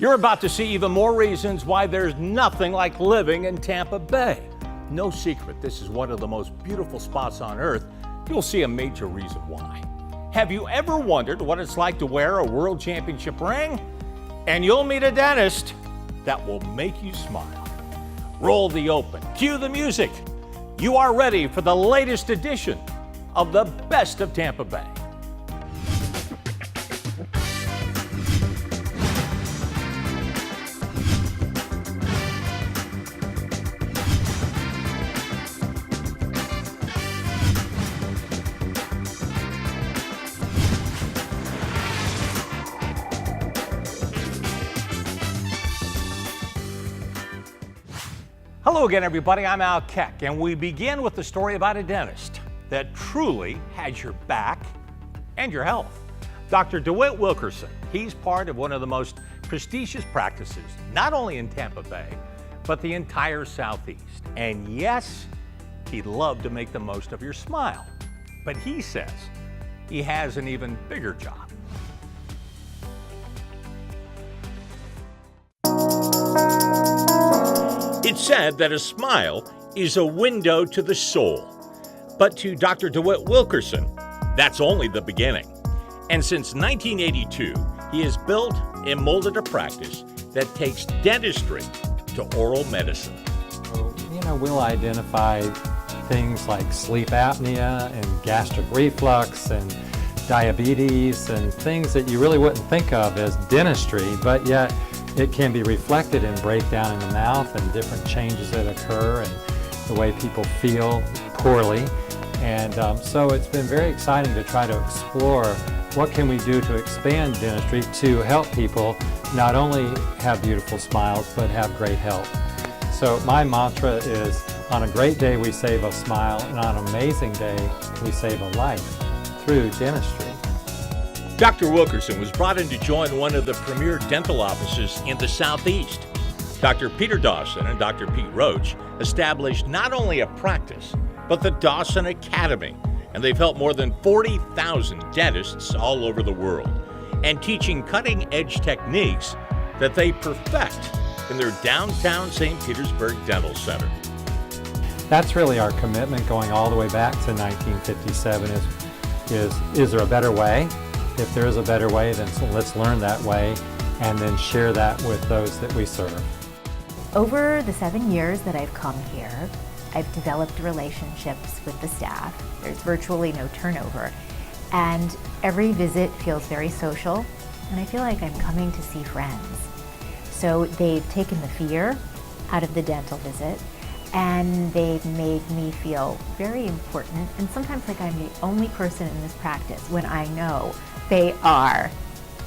You're about to see even more reasons why there's nothing like living in Tampa Bay. No secret, this is one of the most beautiful spots on earth. You'll see a major reason why. Have you ever wondered what it's like to wear a world championship ring? And you'll meet a dentist that will make you smile. Roll the open, cue the music. You are ready for the latest edition of the Best of Tampa Bay. Hello again, everybody. I'm Al Keck, and we begin with the story about a dentist that truly has your back and your health. Dr. DeWitt Wilkerson, he's part of one of the most prestigious practices, not only in Tampa Bay, but the entire Southeast. And yes, he'd love to make the most of your smile. But he says he has an even bigger job. It's said that a smile is a window to the soul. But to Dr. DeWitt Wilkerson, that's only the beginning. And since 1982, he has built and molded a practice that takes dentistry to oral medicine. We'll identify things like sleep apnea and gastric reflux and diabetes and things that you really wouldn't think of as dentistry, but yet it can be reflected in breakdown in the mouth and different changes that occur and the way people feel poorly. And so it's been very exciting to try to explore what can we do to expand dentistry to help people not only have beautiful smiles, but have great health. So my mantra is, on a great day we save a smile, and on an amazing day we save a life through dentistry. Dr. Wilkerson was brought in to join one of the premier dental offices in the Southeast. Dr. Peter Dawson and Dr. Pete Roach established not only a practice, but the Dawson Academy, and they've helped more than 40,000 dentists all over the world, and teaching cutting-edge techniques that they perfect in their downtown St. Petersburg Dental Center. That's really our commitment, going all the way back to 1957, is there a better way? If there is a better way, then let's learn that way and then share that with those that we serve. Over the 7 years that I've come here, I've developed relationships with the staff. There's virtually no turnover, and every visit feels very social, and I feel like I'm coming to see friends. So they've taken the fear out of the dental visit, and they've made me feel very important, and sometimes like I'm the only person in this practice when I know they are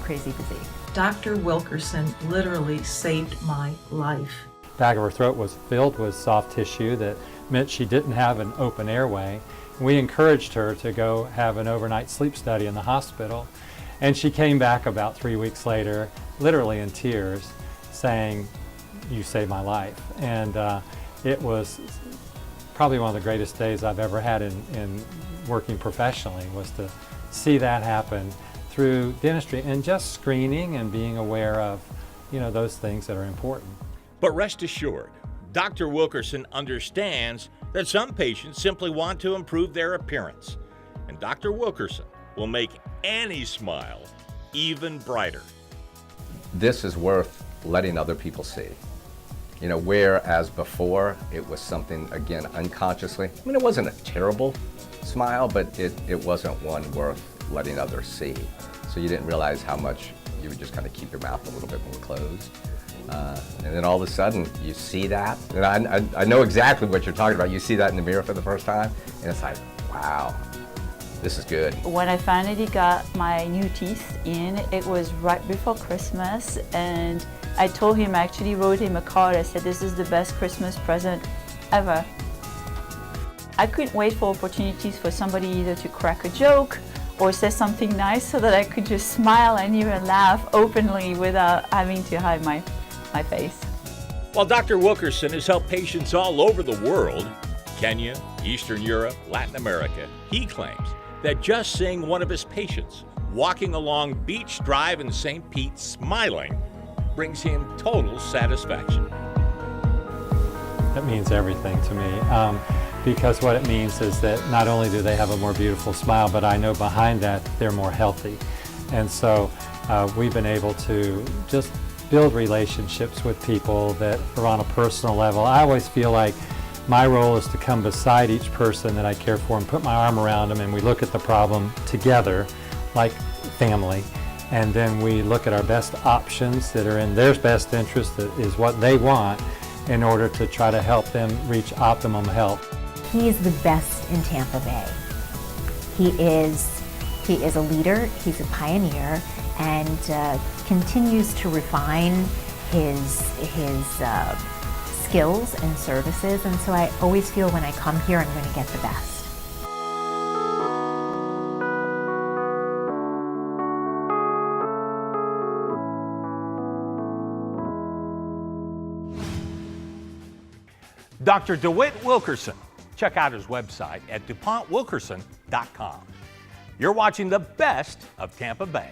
crazy busy. Dr. Wilkerson literally saved my life. Back of her throat was filled with soft tissue that meant she didn't have an open airway. We encouraged her to go have an overnight sleep study in the hospital, and she came back about 3 weeks later, literally in tears, saying, "You saved my life." And it was probably one of the greatest days I've ever had in working professionally, was to see that happen through dentistry and just screening and being aware of, those things that are important. But rest assured, Dr. Wilkerson understands that some patients simply want to improve their appearance, and Dr. Wilkerson will make any smile even brighter. This is worth letting other people see. Whereas before it was something, again, unconsciously, it wasn't a terrible smile, but it wasn't one worth letting others see. So you didn't realize how much you would just kind of keep your mouth a little bit more closed. And then all of a sudden you see that, and I know exactly what you're talking about. You see that in the mirror for the first time, and it's like, wow, this is good. When I finally got my new teeth in, it was right before Christmas, and I told him, I actually wrote him a card. I said, "This is the best Christmas present ever." I couldn't wait for opportunities for somebody either to crack a joke or say something nice so that I could just smile and even laugh openly without having to hide my face. While Dr. Wilkerson has helped patients all over the world, Kenya, Eastern Europe, Latin America, he claims that just seeing one of his patients walking along Beach Drive in St. Pete smiling brings him total satisfaction. That means everything to me, because what it means is that not only do they have a more beautiful smile, but I know behind that they're more healthy. And so we've been able to just build relationships with people that are on a personal level. I always feel like my role is to come beside each person that I care for and put my arm around them, and we look at the problem together like family. And then we look at our best options that are in their best interest, that is what they want, in order to try to help them reach optimum health. He is the best in Tampa Bay. He is a leader, he's a pioneer, and continues to refine his skills and services, and so I always feel when I come here I'm going to get the best. Dr. DeWitt Wilkerson. Check out his website at DuPontWilkerson.com. You're watching the best of Tampa Bay.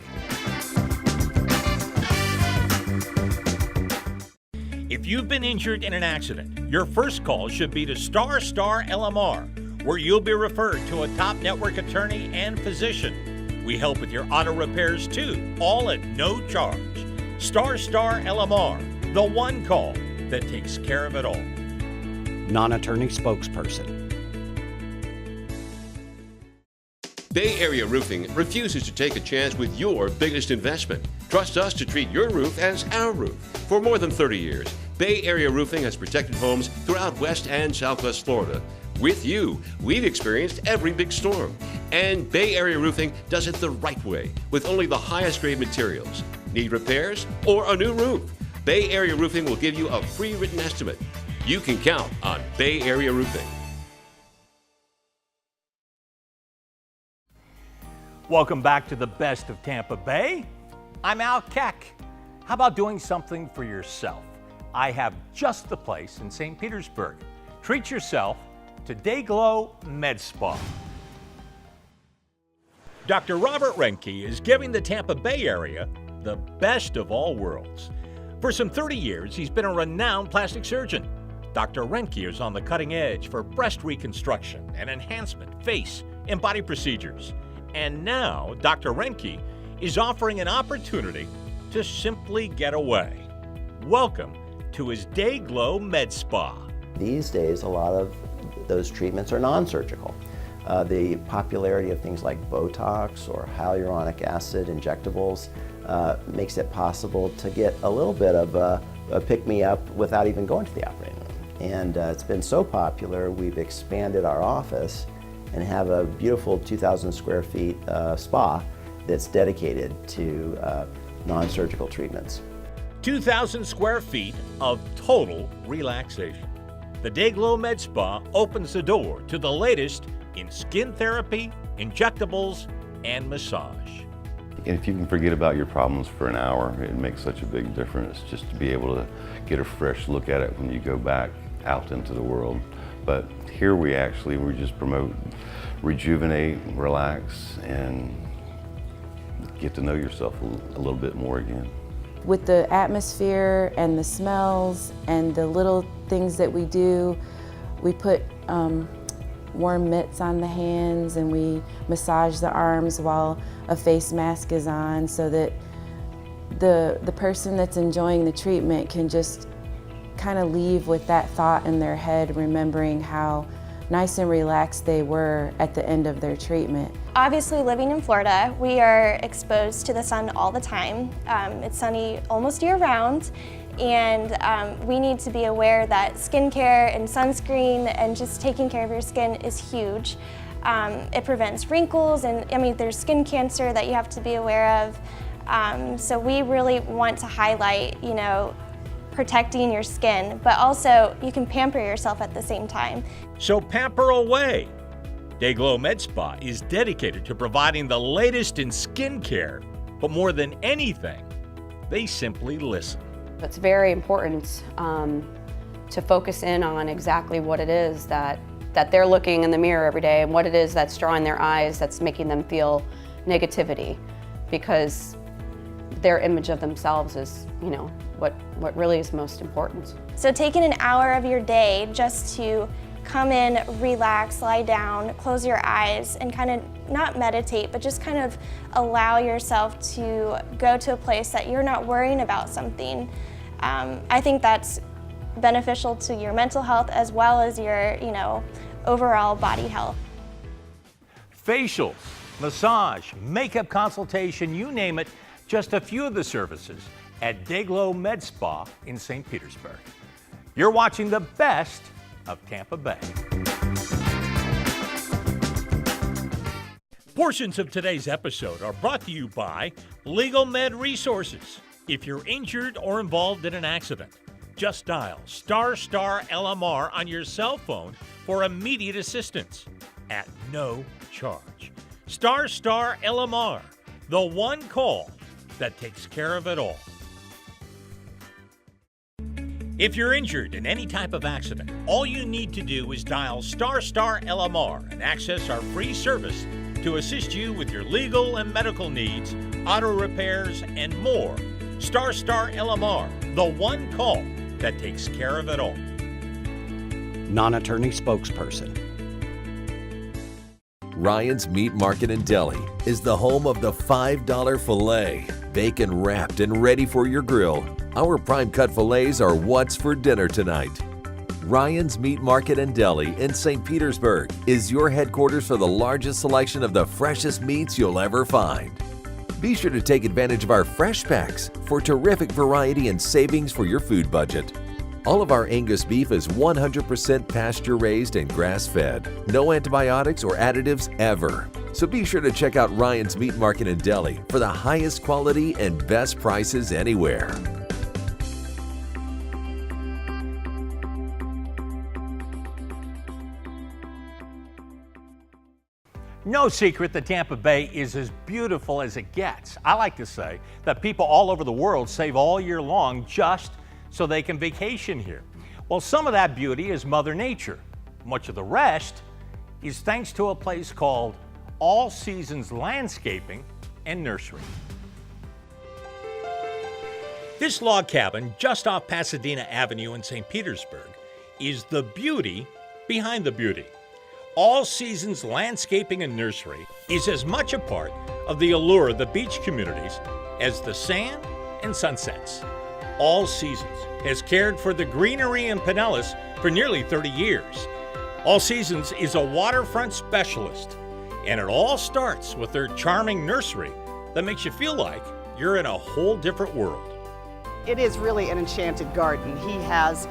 If you've been injured in an accident, your first call should be to Star LMR, where you'll be referred to a top network attorney and physician. We help with your auto repairs too, all at no charge. Star LMR, the one call that takes care of it all. Non-attorney spokesperson. Bay Area Roofing refuses to take a chance with your biggest investment. Trust us to treat your roof as our roof. For more than 30 years, Bay Area Roofing has protected homes throughout West and Southwest Florida. With you, we've experienced every big storm. And Bay Area Roofing does it the right way, with only the highest grade materials. Need repairs or a new roof? Bay Area Roofing will give you a free written estimate. You can count on Bay Area Roofing. Welcome back to the best of Tampa Bay. I'm Al Keck. How about doing something for yourself? I have just the place in St. Petersburg. Treat yourself to Dayglow Med Spa. Dr. Robert Renke is giving the Tampa Bay area the best of all worlds. For some 30 years, he's been a renowned plastic surgeon. Dr. Renke is on the cutting edge for breast reconstruction and enhancement, face and body procedures. And now, Dr. Renke is offering an opportunity to simply get away. Welcome to his Dayglow Med Spa. These days, a lot of those treatments are non-surgical. The popularity of things like Botox or hyaluronic acid injectables makes it possible to get a little bit of a pick-me-up without even going to the operating room. And it's been so popular, we've expanded our office and have a beautiful 2,000 square feet spa that's dedicated to non-surgical treatments. 2,000 square feet of total relaxation. The Dayglow Med Spa opens the door to the latest in skin therapy, injectables, and massage. If you can forget about your problems for an hour, it makes such a big difference just to be able to get a fresh look at it when you go back out into the world. But here we just promote, rejuvenate, relax, and get to know yourself a little bit more again. With the atmosphere and the smells and the little things that we do, we put warm mitts on the hands and we massage the arms while a face mask is on, so that the person that's enjoying the treatment can just kind of leave with that thought in their head, remembering how nice and relaxed they were at the end of their treatment. Obviously, living in Florida, we are exposed to the sun all the time. It's sunny almost year-round, and we need to be aware that skincare and sunscreen and just taking care of your skin is huge. It prevents wrinkles, and there's skin cancer that you have to be aware of. So we really want to highlight, protecting your skin, but also you can pamper yourself at the same time. So pamper away. Dayglow Med Spa is dedicated to providing the latest in skincare, but more than anything, they simply listen. It's very important to focus in on exactly what it is that they're looking in the mirror every day and what it is that's drawing their eyes, that's making them feel negativity, because their image of themselves is, what really is most important. So taking an hour of your day just to come in, relax, lie down, close your eyes, and kind of not meditate, but just kind of allow yourself to go to a place that you're not worrying about something. I think that's beneficial to your mental health as well as your, overall body health. Facials, massage, makeup consultation, you name it, just a few of the services at Dayglow Med Spa in St. Petersburg. You're watching the best of Tampa Bay. Portions of today's episode are brought to you by Legal Med Resources. If you're injured or involved in an accident, just dial ** LMR on your cell phone for immediate assistance at no charge. ** LMR, the one call that takes care of it all. If you're injured in any type of accident, all you need to do is dial ** LMR and access our free service to assist you with your legal and medical needs, auto repairs, and more. ** LMR, the one call that takes care of it all. Non-attorney spokesperson. Ryan's Meat Market and Deli is the home of the $5 filet, bacon wrapped and ready for your grill. Our prime cut fillets are what's for dinner tonight. Ryan's Meat Market and Deli in St. Petersburg is your headquarters for the largest selection of the freshest meats you'll ever find. Be sure to take advantage of our fresh packs for terrific variety and savings for your food budget. All of our Angus beef is 100% pasture raised and grass fed. No antibiotics or additives ever. So be sure to check out Ryan's Meat Market and Deli for the highest quality and best prices anywhere. No secret that Tampa Bay is as beautiful as it gets. I like to say that people all over the world save all year long just so they can vacation here. Well, some of that beauty is Mother Nature. Much of the rest is thanks to a place called All Seasons Landscaping and Nursery. This log cabin just off Pasadena Avenue in St. Petersburg is the beauty behind the beauty. All Seasons Landscaping and Nursery is as much a part of the allure of the beach communities as the sand and sunsets. All Seasons has cared for the greenery in Pinellas for nearly 30 years. All Seasons is a waterfront specialist, and it all starts with their charming nursery that makes you feel like you're in a whole different world. It is really an enchanted garden. He has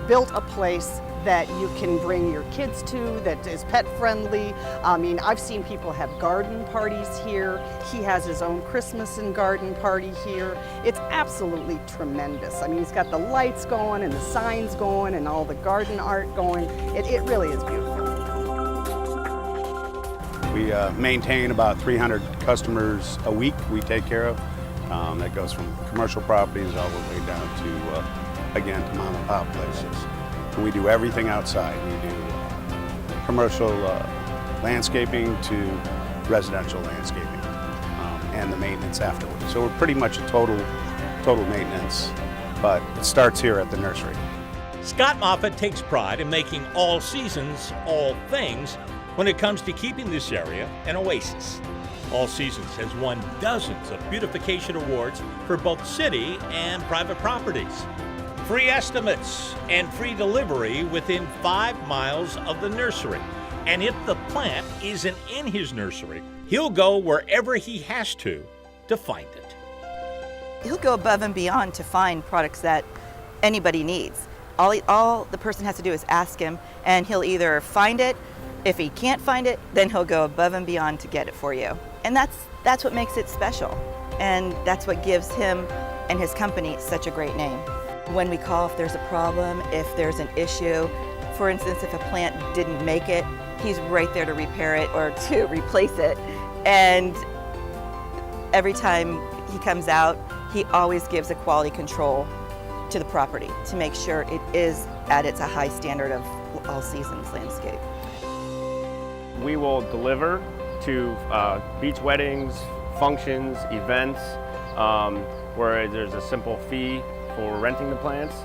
built a place that you can bring your kids to, that is pet friendly. I mean, I've seen people have garden parties here. He has his own Christmas and garden party here. It's absolutely tremendous. I mean, he's got the lights going and the signs going and all the garden art going. It really is beautiful. We maintain about 300 customers a week we take care of. That goes from commercial properties all the way down to, again, to mom and pop places. And we do everything outside. We do commercial landscaping to residential landscaping and the maintenance afterwards. So we're pretty much a total maintenance, but it starts here at the nursery. Scott Moffat takes pride in making All Seasons all things when it comes to keeping this area an oasis. All Seasons has won dozens of beautification awards for both city and private properties. Free estimates and free delivery within 5 miles of the nursery. And if the plant isn't in his nursery, he'll go wherever he has to find it. He'll go above and beyond to find products that anybody needs. All the person has to do is ask him, and he'll either find it. If he can't find it, then he'll go above and beyond to get it for you. And that's what makes it special. And that's what gives him and his company such a great name. When we call if there's a problem, if there's an issue, for instance, if a plant didn't make it, he's right there to repair it or to replace it. And every time he comes out, he always gives a quality control to the property to make sure it is at its a high standard of All Seasons landscape. We will deliver to beach weddings, functions, events, where there's a simple fee or renting the plants,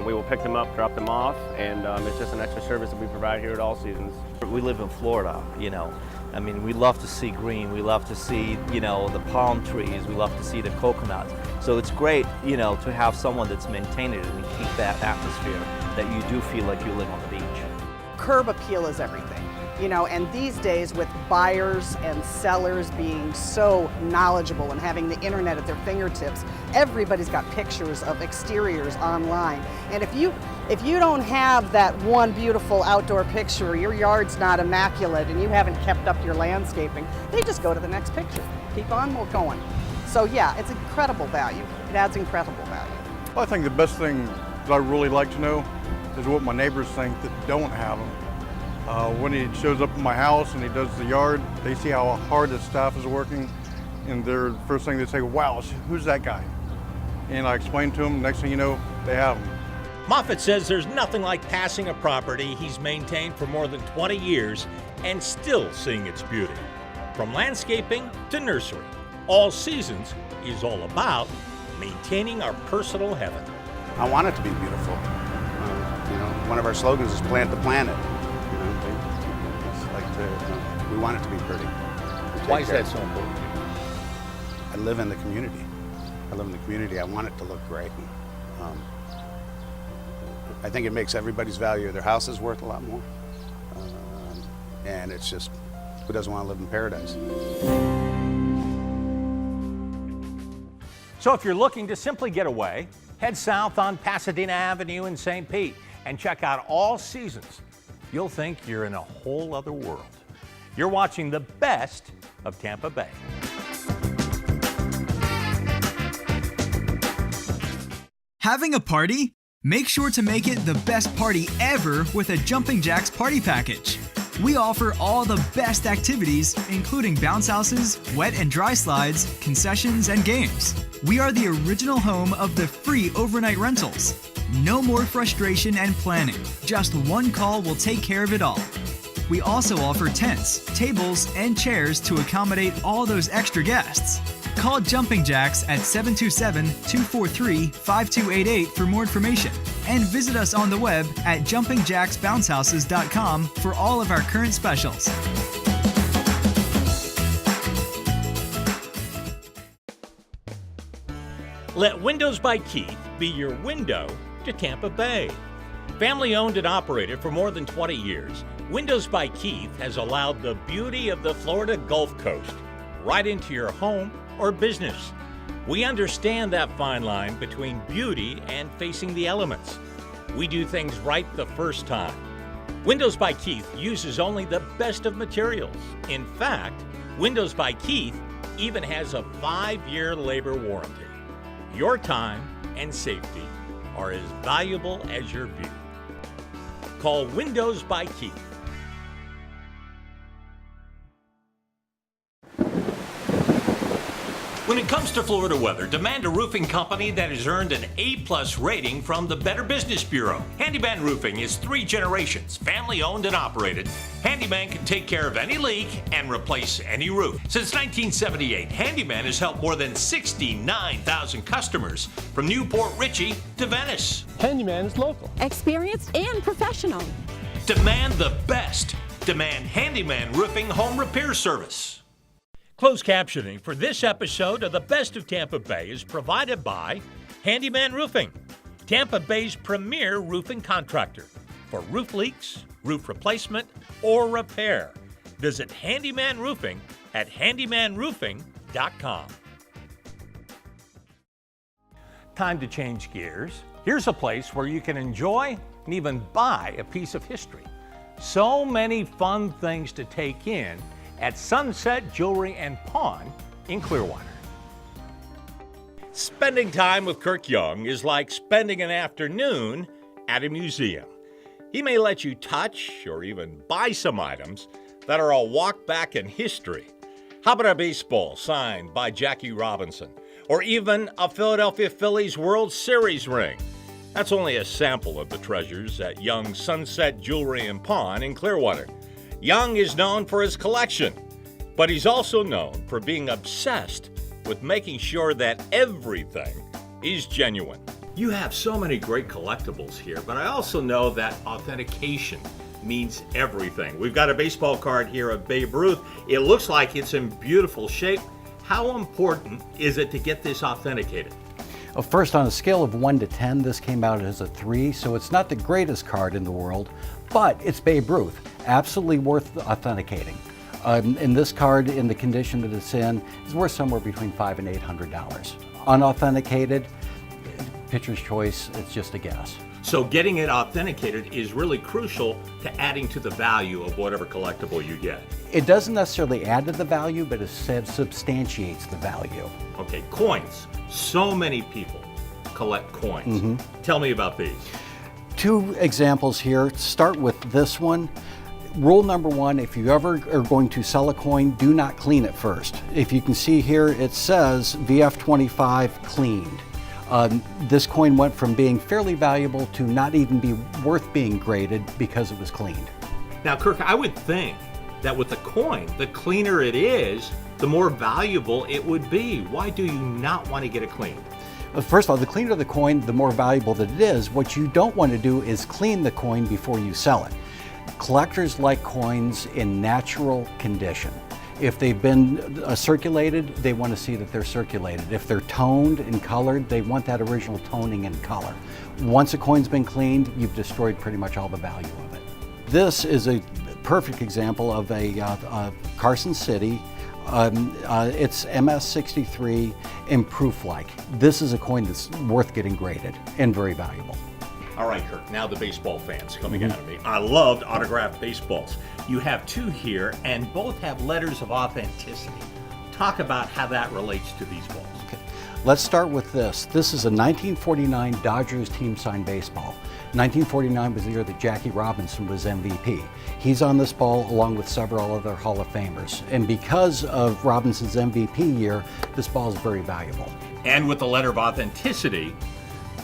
we will pick them up, drop them off, and it's just an extra service that we provide here at all seasons. We live in Florida, you know. I mean, we love to see green. We love to see, you know, the palm trees. We love to see the coconuts. So it's great, you know, to have someone that's maintaining it and keep that atmosphere that you do feel like you live on the beach. Curb appeal is everything, you know, and these days with buyers and sellers being so knowledgeable and having the internet at their fingertips, everybody's got pictures of exteriors online. And if you don't have that one beautiful outdoor picture, your yard's not immaculate, and you haven't kept up your landscaping, they just go to the next picture. Keep on going. So yeah, it's incredible value. It adds incredible value. Well, I think the best thing that I really like to know is what my neighbors think that don't have them. When he shows up in my house and he does the yard, they see how hard the staff is working, and the first thing they say, wow, who's that guy? And I explain to them, next thing you know, they have them. Moffett says there's nothing like passing a property he's maintained for more than 20 years and still seeing its beauty. From landscaping to nursery, All Seasons is all about maintaining our personal heaven. I want it to be beautiful. You know, one of our slogans is plant the planet. You know, it's like we want it to be pretty. Why is that so important? I live in the community. I want it to look great. I think it makes everybody's value of their houses worth a lot more. And it's just, who doesn't want to live in paradise? So if you're looking to simply get away, head south on Pasadena Avenue in St. Pete and check out All Seasons. You'll think you're in a whole other world. You're watching the best of Tampa Bay. Having a party? Make sure to make it the best party ever with a Jumping Jacks party package. We offer all the best activities, including bounce houses, wet and dry slides, concessions, and games. We are the original home of the free overnight rentals. No more frustration and planning. Just one call will take care of it all. We also offer tents, tables, and chairs to accommodate all those extra guests. Call Jumping Jacks at 727-243-5288 for more information, and visit us on the web at jumpingjacksbouncehouses.com for all of our current specials. Let Windows by Keith be your window to Tampa Bay. Family owned and operated for more than 20 years, Windows by Keith has allowed the beauty of the Florida Gulf Coast right into your home or business. We understand that fine line between beauty and facing the elements. We do things right the first time. Windows by Keith uses only the best of materials. In fact, Windows by Keith even has a 5-year labor warranty. Your time and safety are as valuable as your view. Call Windows by Keith. When it comes to Florida weather, demand a roofing company that has earned an A+ rating from the Better Business Bureau. Handyman Roofing is 3 generations, family owned and operated. Handyman can take care of any leak and replace any roof. Since 1978, Handyman has helped more than 69,000 customers from Newport Richey to Venice. Handyman is local, experienced, and professional. Demand the best. Demand Handyman Roofing Home Repair Service. Closed captioning for this episode of The Best of Tampa Bay is provided by Handyman Roofing, Tampa Bay's premier roofing contractor. For roof leaks, roof replacement, or repair, visit Handyman Roofing at handymanroofing.com. Time to change gears. Here's a place where you can enjoy and even buy a piece of history. So many fun things to take in at Sunset Jewelry and Pawn in Clearwater. Spending time with Kirk Young is like spending an afternoon at a museum. He may let you touch or even buy some items that are a walk back in history. How about a baseball signed by Jackie Robinson? Or even a Philadelphia Phillies World Series ring? That's only a sample of the treasures at Young's Sunset Jewelry and Pawn in Clearwater. Young is known for his collection, but he's also known for being obsessed with making sure that everything is genuine. You have so many great collectibles here, but I also know that authentication means everything. We've got a baseball card here of Babe Ruth. It looks like it's in beautiful shape. How important is it to get this authenticated? Well, first, on a scale of 1 to 10, this came out as a 3, so it's not the greatest card in the world, but it's Babe Ruth. Absolutely worth authenticating. And this card, in the condition that it's in, is worth somewhere between $500 and $800. Unauthenticated, pitcher's choice, it's just a guess. So getting it authenticated is really crucial to adding to the value of whatever collectible you get. It doesn't necessarily add to the value, but it substantiates the value. Okay, coins. So many people collect coins. Tell me about these. 2 examples here. Start with this one. Rule number 1, if you ever are going to sell a coin, do not clean it first. If you can see here, it says VF25 cleaned. This coin went from being fairly valuable to not even be worth being graded because it was cleaned. Now, Kirk, I would think that with the coin, the cleaner it is, the more valuable it would be. Why do you not want to get it cleaned? First of all, the cleaner the coin, the more valuable that it is. What you don't want to do is clean the coin before you sell it. Collectors like coins in natural condition. If they've been circulated, they want to see that they're circulated. If they're toned and colored, they want that original toning and color. Once a coin's been cleaned, you've destroyed pretty much all the value of it. This is a perfect example of a Carson City. It's MS63 and proof-like. This is a coin that's worth getting graded and very valuable. All right, Kirk, now the baseball fans coming out of me. I loved autographed baseballs. You have 2 here, and both have letters of authenticity. Talk about how that relates to these balls. Okay. Let's start with this. This is a 1949 Dodgers team signed baseball. 1949 was the year that Jackie Robinson was MVP. He's on this ball along with several other Hall of Famers. And because of Robinson's MVP year, this ball is very valuable. And with the letter of authenticity,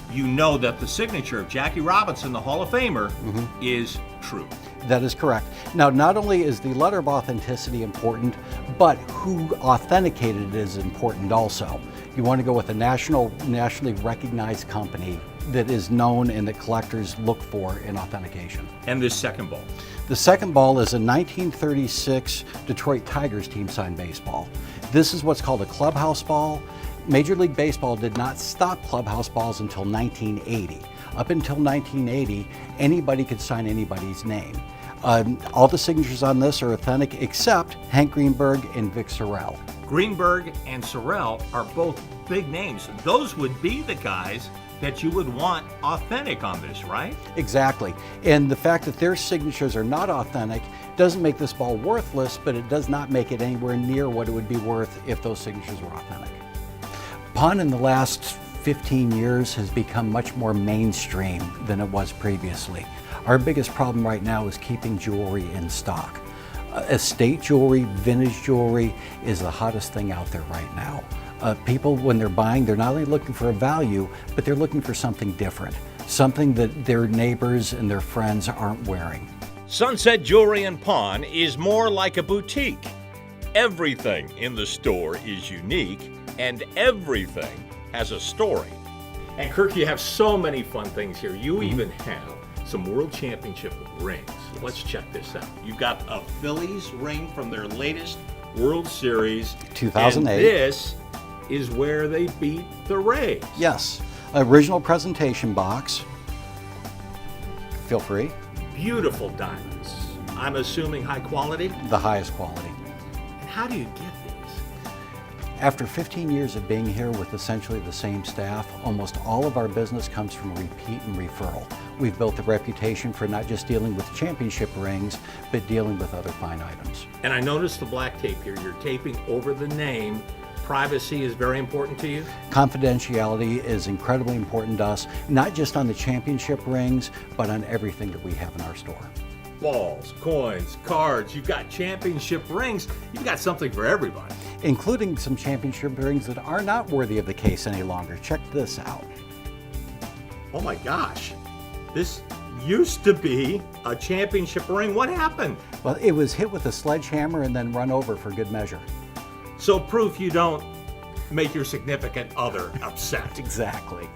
you know that the signature of Jackie Robinson, the Hall of Famer, is true. That is correct. Now, not only is the letter of authenticity important, but who authenticated it is important also. You want to go with a nationally recognized company that is known and that collectors look for in authentication. And this second ball? The second ball is a 1936 Detroit Tigers team signed baseball. This is what's called a clubhouse ball. Major League Baseball did not stop clubhouse balls until 1980. Up until 1980, anybody could sign anybody's name. All the signatures on this are authentic except Hank Greenberg and Vic Sorrell. Greenberg and Sorrell are both big names. Those would be the guys that you would want authentic on this, right? Exactly. And the fact that their signatures are not authentic doesn't make this ball worthless, but it does not make it anywhere near what it would be worth if those signatures were authentic. Pawn in the last 15 years has become much more mainstream than it was previously. Our biggest problem right now is keeping jewelry in stock. Estate jewelry, vintage jewelry is the hottest thing out there right now. People, when they're buying, they're not only looking for a value, but they're looking for something different, something that their neighbors and their friends aren't wearing. Sunset Jewelry and Pawn is more like a boutique. Everything in the store is unique, and everything has a story. And Kirk, you have so many fun things here. You even have some World Championship rings. Let's check this out. You've got a Phillies ring from their latest World Series. 2008. And this is where they beat the Rays. Yes, original presentation box. Feel free. Beautiful diamonds. I'm assuming high quality? The highest quality. And how do you get these? After 15 years of being here with essentially the same staff, almost all of our business comes from repeat and referral. We've built a reputation for not just dealing with championship rings, but dealing with other fine items. And I noticed the black tape here. You're taping over the name. Privacy is very important to you? Confidentiality is incredibly important to us, not just on the championship rings, but on everything that we have in our store. Balls, coins, cards, you've got championship rings. You've got something for everybody. Including some championship rings that are not worthy of the case any longer. Check this out. Oh my gosh. This used to be a championship ring. What happened? Well, it was hit with a sledgehammer and then run over for good measure. So proof you don't make your significant other upset. Exactly.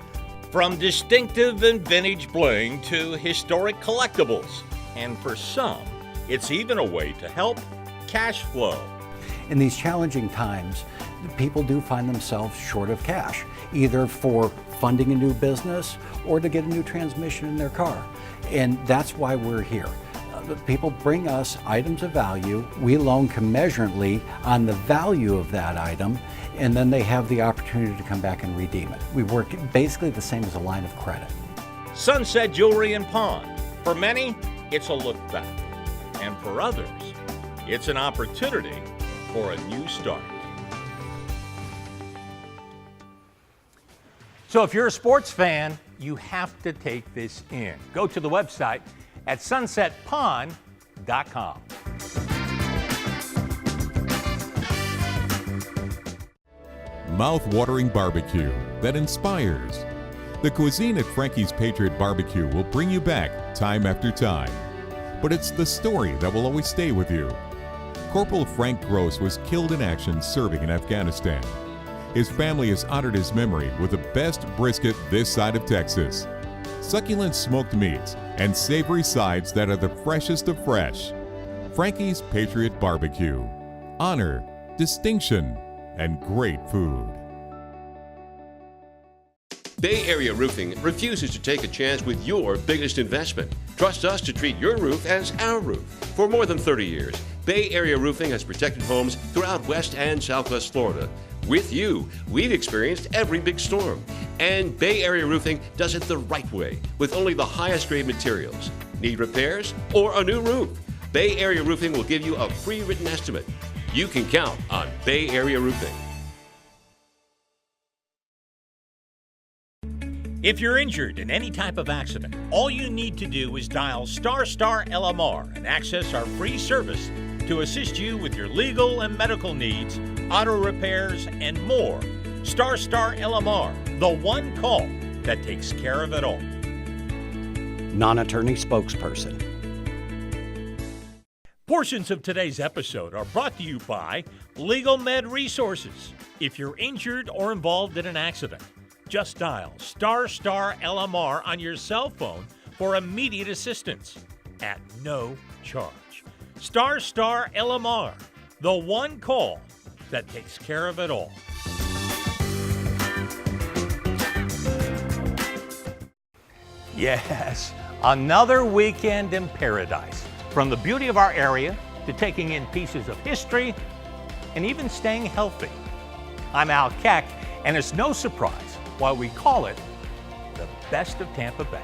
From distinctive and vintage bling to historic collectibles. And for some, it's even a way to help cash flow. In these challenging times, people do find themselves short of cash, either for funding a new business or to get a new transmission in their car. And that's why we're here. People bring us items of value, we loan commensurately on the value of that item, and then they have the opportunity to come back and redeem it. We work basically the same as a line of credit. Sunset Jewelry and Pawn. For many, it's a look back. And for others, it's an opportunity for a new start. So if you're a sports fan, you have to take this in. Go to the website at sunsetpawn.com. Mouth-watering barbecue that inspires. The cuisine at Frankie's Patriot Barbecue will bring you back time after time. But it's the story that will always stay with you. Corporal Frank Gross was killed in action serving in Afghanistan. His family has honored his memory with the best brisket this side of Texas. Succulent smoked meats and savory sides that are the freshest of fresh. Frankie's Patriot Barbecue. Honor, distinction, and great food. Bay Area Roofing refuses to take a chance with your biggest investment. Trust us to treat your roof as our roof. For more than 30 years, Bay Area Roofing has protected homes throughout West and Southwest Florida. With you, we've experienced every big storm. And Bay Area Roofing does it the right way, with only the highest grade materials. Need repairs or a new roof? Bay Area Roofing will give you a free written estimate. You can count on Bay Area Roofing. If you're injured in any type of accident, all you need to do is dial ** LMR and access our free service to assist you with your legal and medical needs, auto repairs, and more. ** LMR, the one call that takes care of it all. Non-attorney spokesperson. Portions of today's episode are brought to you by Legal Med Resources. If you're injured or involved in an accident, just dial * LMR on your cell phone for immediate assistance at no charge. * LMR, the one call that takes care of it all. Yes, another weekend in paradise. From the beauty of our area to taking in pieces of history and even staying healthy. I'm Al Keck, and it's no surprise why we call it the best of Tampa Bay.